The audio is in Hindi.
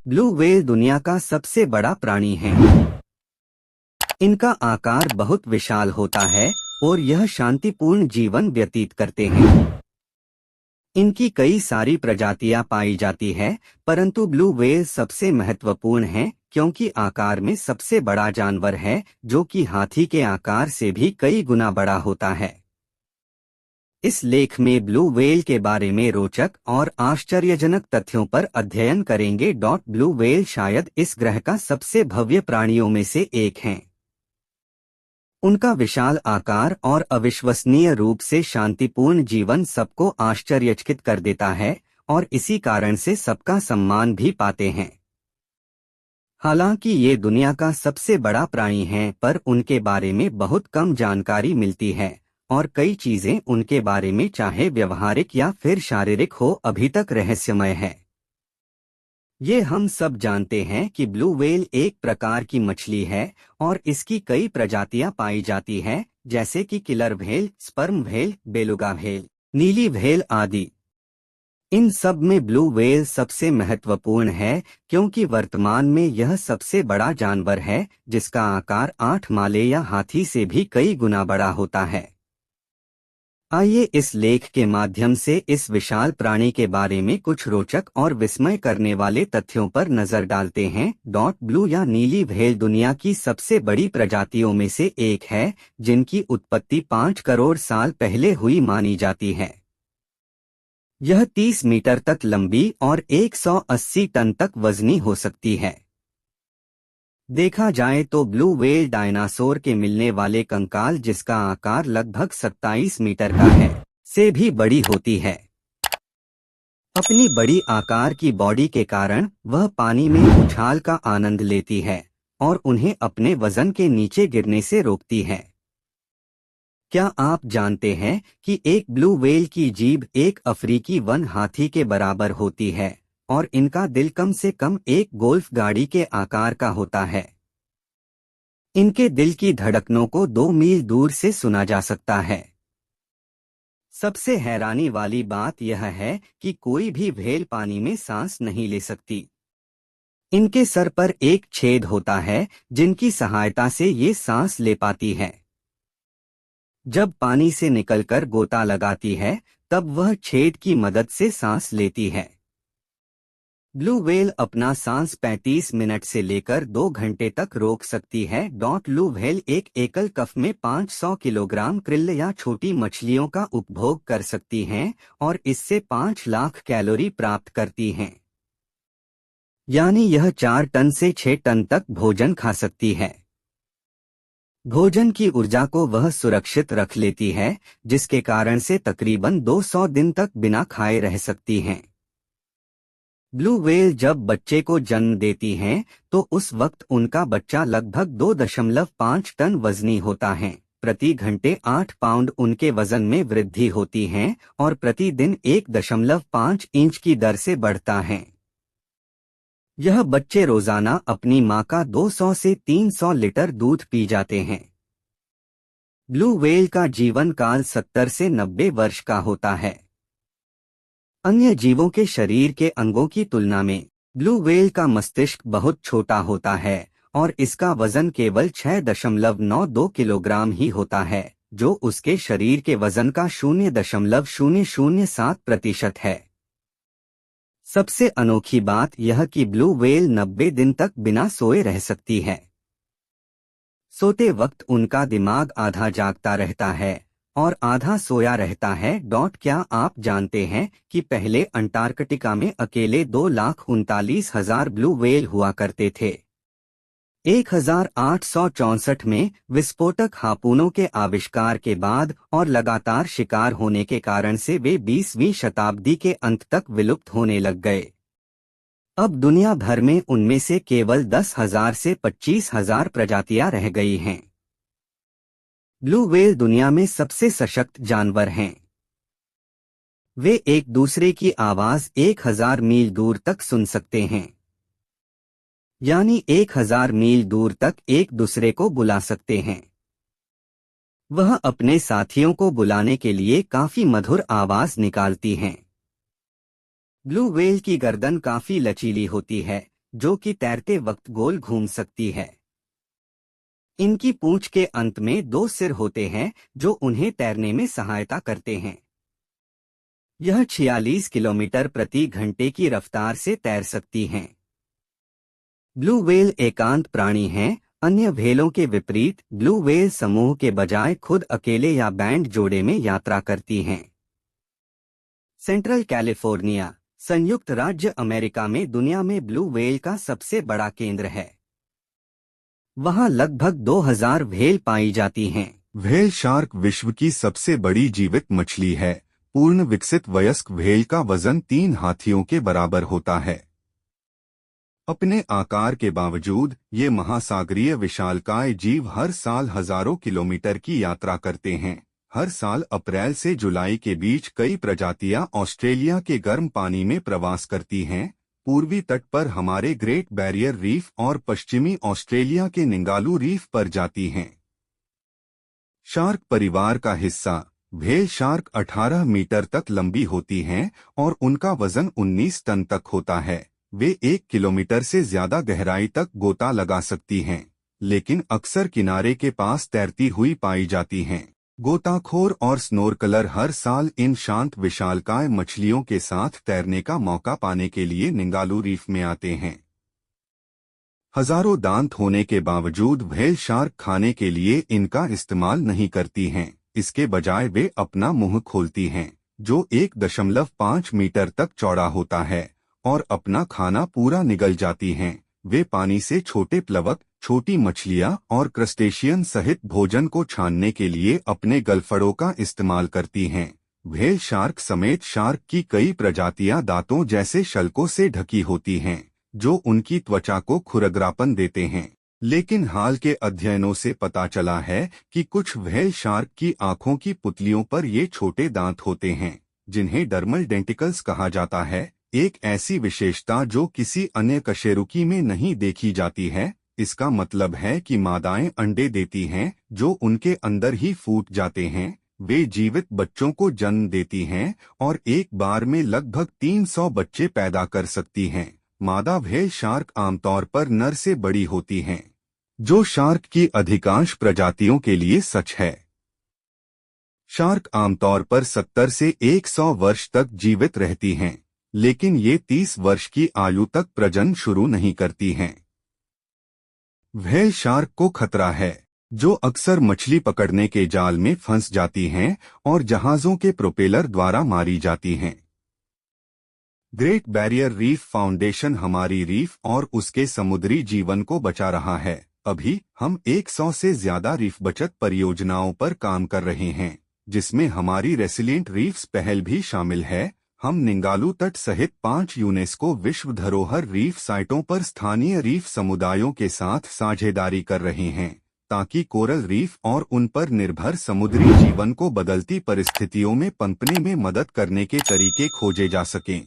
ब्लू व्हेल दुनिया का सबसे बड़ा प्राणी है। इनका आकार बहुत विशाल होता है और यह शांतिपूर्ण जीवन व्यतीत करते हैं। इनकी कई सारी प्रजातियां पाई जाती है, परंतु ब्लू व्हेल सबसे महत्वपूर्ण है क्योंकि आकार में सबसे बड़ा जानवर है, जो कि हाथी के आकार से भी कई गुना बड़ा होता है। इस लेख में ब्लू व्हेल के बारे में रोचक और आश्चर्यजनक तथ्यों पर अध्ययन करेंगे। ब्लू व्हेल शायद इस ग्रह का सबसे भव्य प्राणियों में से एक हैं। उनका विशाल आकार और अविश्वसनीय रूप से शांतिपूर्ण जीवन सबको आश्चर्यचकित कर देता है और इसी कारण से सबका सम्मान भी पाते हैं। हालांकि ये दुनिया का सबसे बड़ा प्राणी हैं, पर उनके बारे में बहुत कम जानकारी मिलती है और कई चीजें उनके बारे में चाहे व्यवहारिक या फिर शारीरिक हो अभी तक रहस्यमय है। ये हम सब जानते हैं कि ब्लू व्हेल एक प्रकार की मछली है और इसकी कई प्रजातियां पाई जाती है, जैसे कि killer whale, sperm whale, beluga whale, नीली व्हेल आदि। इन सब में ब्लू व्हेल सबसे महत्वपूर्ण है क्योंकि वर्तमान में यह सबसे बड़ा जानवर है, जिसका आकार 8 माले या हाथी से भी कई गुना बड़ा होता है। आइए इस लेख के माध्यम से इस विशाल प्राणी के बारे में कुछ रोचक और विस्मय करने वाले तथ्यों पर नजर डालते हैं। ब्लू या नीली व्हेल दुनिया की सबसे बड़ी प्रजातियों में से एक है, जिनकी उत्पत्ति 5 करोड़ साल पहले हुई मानी जाती है। यह 30 मीटर तक लंबी और 180 टन तक वजनी हो सकती है। देखा जाए तो ब्लू व्हेल डायनासोर के मिलने वाले कंकाल, जिसका आकार लगभग 27 मीटर का है, से भी बड़ी होती है। अपनी बड़ी आकार की बॉडी के कारण वह पानी में उछाल का आनंद लेती है और उन्हें अपने वजन के नीचे गिरने से रोकती है। क्या आप जानते हैं कि एक ब्लू व्हेल की जीभ एक अफ्रीकी वन हाथी के बराबर होती है और इनका दिल कम से कम एक गोल्फ गाड़ी के आकार का होता है। इनके दिल की धड़कनों को 2 मील दूर से सुना जा सकता है। सबसे हैरानी वाली बात यह है कि कोई भी व्हेल पानी में सांस नहीं ले सकती। इनके सर पर एक छेद होता है, जिनकी सहायता से ये सांस ले पाती है। जब पानी से निकलकर गोता लगाती है, तब वह छेद की मदद से सांस लेती है। ब्लू व्हेल अपना सांस 35 मिनट से लेकर 2 घंटे तक रोक सकती है। ब्लू व्हेल एक एकल कफ में 500 किलोग्राम krill या छोटी मछलियों का उपभोग कर सकती हैं और इससे 5 लाख कैलोरी प्राप्त करती हैं। यानी यह 4 टन से 6 टन तक भोजन खा सकती है। भोजन की ऊर्जा को वह सुरक्षित रख लेती है, जिसके कारण से तकरीबन 200 दिन तक बिना खाए रह सकती हैं। ब्लू व्हेल जब बच्चे को जन्म देती हैं, तो उस वक्त उनका बच्चा लगभग 2.5 टन वजनी होता है। प्रति घंटे 8 पाउंड उनके वजन में वृद्धि होती है और प्रतिदिन 1.5 इंच की दर से बढ़ता है। यह बच्चे रोजाना अपनी मां का 200 से 300 लीटर दूध पी जाते हैं। ब्लू व्हेल का जीवन काल 70 से 90 वर्ष का होता है। अन्य जीवों के शरीर के अंगों की तुलना में ब्लू व्हेल का मस्तिष्क बहुत छोटा होता है और इसका वजन केवल 6.92 किलोग्राम ही होता है, जो उसके शरीर के वजन का 0.007% है। सबसे अनोखी बात यह कि ब्लू व्हेल 90 दिन तक बिना सोए रह सकती है। सोते वक्त उनका दिमाग आधा जागता रहता है और आधा सोया रहता है। क्या आप जानते हैं कि पहले अंटार्कटिका में अकेले 2,39,000 ब्लू व्हेल हुआ करते थे। 1864 में विस्फोटक हार्पूनों के आविष्कार के बाद और लगातार शिकार होने के कारण से वे 20वीं शताब्दी के अंत तक विलुप्त होने लग गए। अब दुनिया भर में उनमें से केवल 10,000 से 25,000 प्रजातियां रह गई हैं। ब्लू व्हेल दुनिया में सबसे सशक्त जानवर हैं। वे एक दूसरे की आवाज 1000 मील दूर तक सुन सकते हैं, यानी 1000 मील दूर तक एक दूसरे को बुला सकते हैं। वह अपने साथियों को बुलाने के लिए काफी मधुर आवाज निकालती हैं। ब्लू व्हेल की गर्दन काफी लचीली होती है, जो कि तैरते वक्त गोल घूम सकती है। इनकी पूंछ के अंत में दो सिर होते हैं जो उन्हें तैरने में सहायता करते हैं। यह 46 किलोमीटर प्रति घंटे की रफ्तार से तैर सकती हैं। ब्लू व्हेल एकांत प्राणी हैं। अन्य व्हेलों के विपरीत ब्लू व्हेल समूह के बजाय खुद अकेले या बैंड जोड़े में यात्रा करती हैं। सेंट्रल कैलिफोर्निया, संयुक्त राज्य अमेरिका में दुनिया में ब्लू व्हेल का सबसे बड़ा केंद्र है। वहां लगभग 2000 व्हेल पाई जाती हैं। व्हेल शार्क विश्व की सबसे बड़ी जीवित मछली है। पूर्ण विकसित वयस्क व्हेल का वजन 3 हाथियों के बराबर होता है। अपने आकार के बावजूद ये महासागरीय विशालकाय जीव हर साल हजारों किलोमीटर की यात्रा करते हैं। हर साल अप्रैल से जुलाई के बीच कई प्रजातियां ऑस्ट्रेलिया के गर्म पानी में प्रवास करती हैं। पूर्वी तट पर हमारे ग्रेट बैरियर रीफ और पश्चिमी ऑस्ट्रेलिया के निंगालू रीफ पर जाती हैं। शार्क परिवार का हिस्सा व्हेल शार्क 18 मीटर तक लंबी होती हैं और उनका वजन 19 टन तक होता है। वे 1 किलोमीटर से ज्यादा गहराई तक गोता लगा सकती हैं, लेकिन अक्सर किनारे के पास तैरती हुई पाई जाती हैं। गोताखोर और स्नोरकलर हर साल इन शांत विशालकाय मछलियों के साथ तैरने का मौका पाने के लिए निंगालू रीफ में आते हैं। हजारों दांत होने के बावजूद व्हेल शार्क खाने के लिए इनका इस्तेमाल नहीं करती हैं। इसके बजाय वे अपना मुंह खोलती हैं, जो 1.5 मीटर तक चौड़ा होता है, और अपना खाना पूरा निगल जाती हैं। वे पानी से छोटे प्लवक, छोटी मछलियां और क्रस्टेशियन सहित भोजन को छानने के लिए अपने गलफड़ों का इस्तेमाल करती हैं। व्हेल शार्क समेत शार्क की कई प्रजातियां दांतों जैसे शल्कों से ढकी होती हैं, जो उनकी त्वचा को खुरदरापन देते हैं। लेकिन हाल के अध्ययनों से पता चला है कि कुछ व्हेल शार्क की आंखों की पुतलियों पर ये छोटे दांत होते हैं, जिन्हें डर्मल डेंटिकल्स कहा जाता है, एक ऐसी विशेषता जो किसी अन्य कशेरुकी में नहीं देखी जाती है। इसका मतलब है कि मादाएं अंडे देती हैं जो उनके अंदर ही फूट जाते हैं। वे जीवित बच्चों को जन्म देती हैं और एक बार में लगभग 300 बच्चे पैदा कर सकती हैं। मादा व्हेल शार्क आमतौर पर नर से बड़ी होती हैं, जो शार्क की अधिकांश प्रजातियों के लिए सच है। शार्क आमतौर पर 70 से 100 वर्ष तक जीवित रहती हैं, लेकिन ये 30 वर्ष की आयु तक प्रजनन शुरू नहीं करती हैं। व्हेल शार्क को खतरा है, जो अक्सर मछली पकड़ने के जाल में फंस जाती हैं और जहाजों के प्रोपेलर द्वारा मारी जाती हैं। ग्रेट बैरियर रीफ फाउंडेशन हमारी रीफ और उसके समुद्री जीवन को बचा रहा है। अभी हम 100 से ज्यादा रीफ बचत परियोजनाओं पर काम कर रहे हैं, जिसमें हमारी रेसिलिएंट रीफ्स पहल भी शामिल है। हम निंगालू तट सहित 5 यूनेस्को विश्व धरोहर रीफ साइटों पर स्थानीय रीफ समुदायों के साथ साझेदारी कर रहे हैं, ताकि कोरल रीफ और उन पर निर्भर समुद्री जीवन को बदलती परिस्थितियों में पनपने में मदद करने के तरीके खोजे जा सकें।